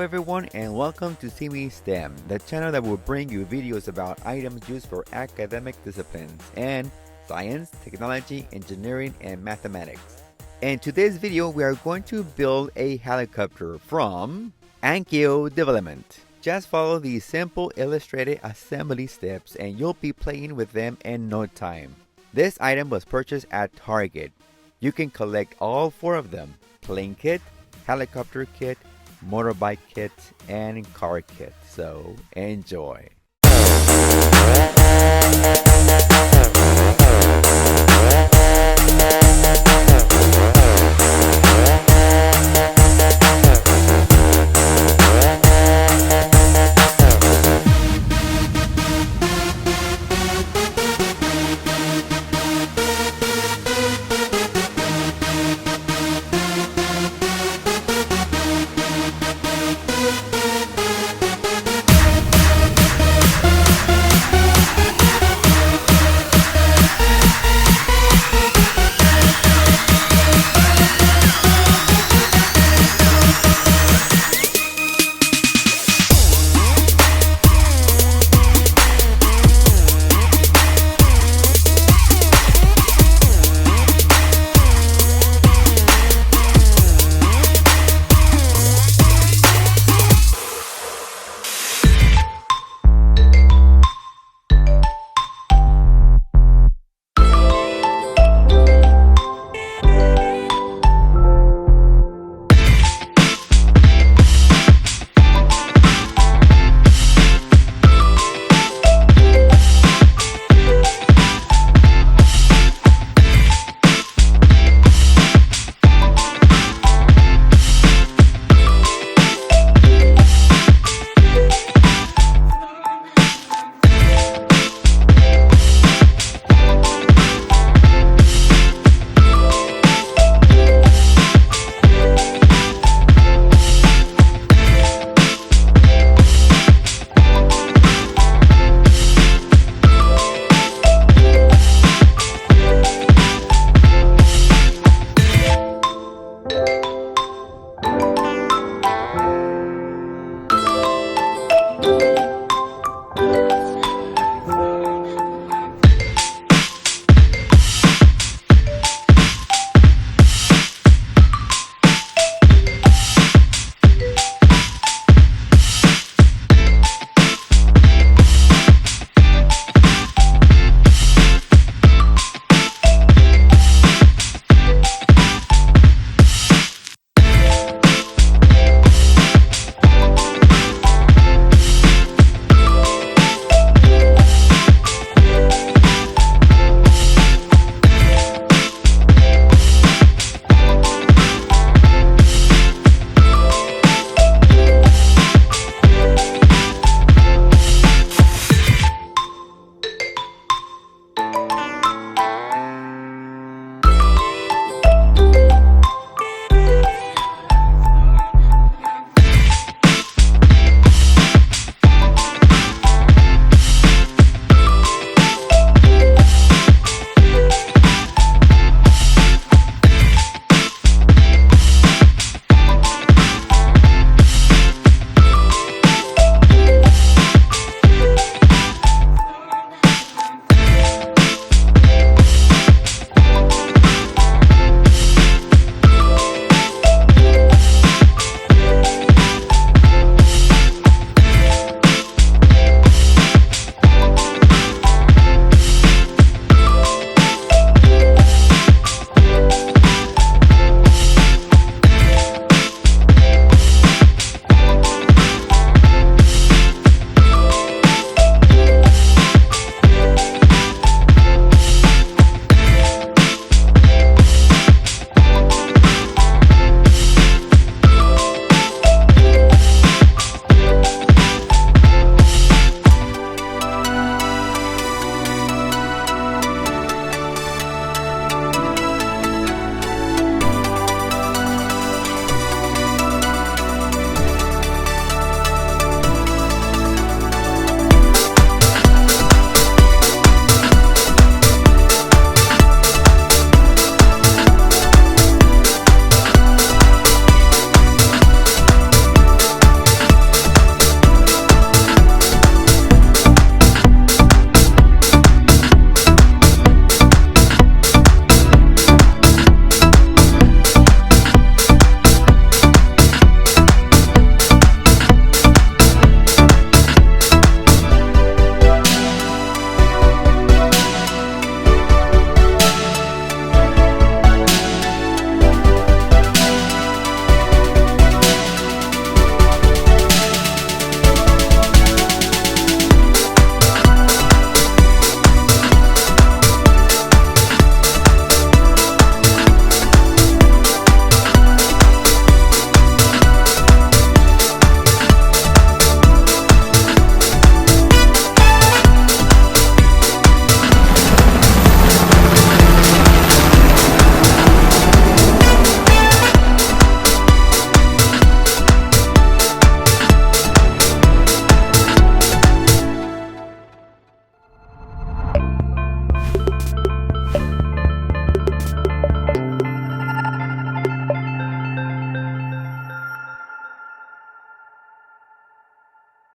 everyone and welcome to simiSTEM, the channel that will bring you videos about items used for academic disciplines and science, technology, engineering, and mathematics. In today's video, we are going to build a helicopter from ANKYO Development. Just follow these simple illustrated assembly steps and you'll be playing with them in no time. This item was purchased at Target. You can collect all four of them: plane kit, helicopter kit, motorbike kit, and car kit. So enjoy.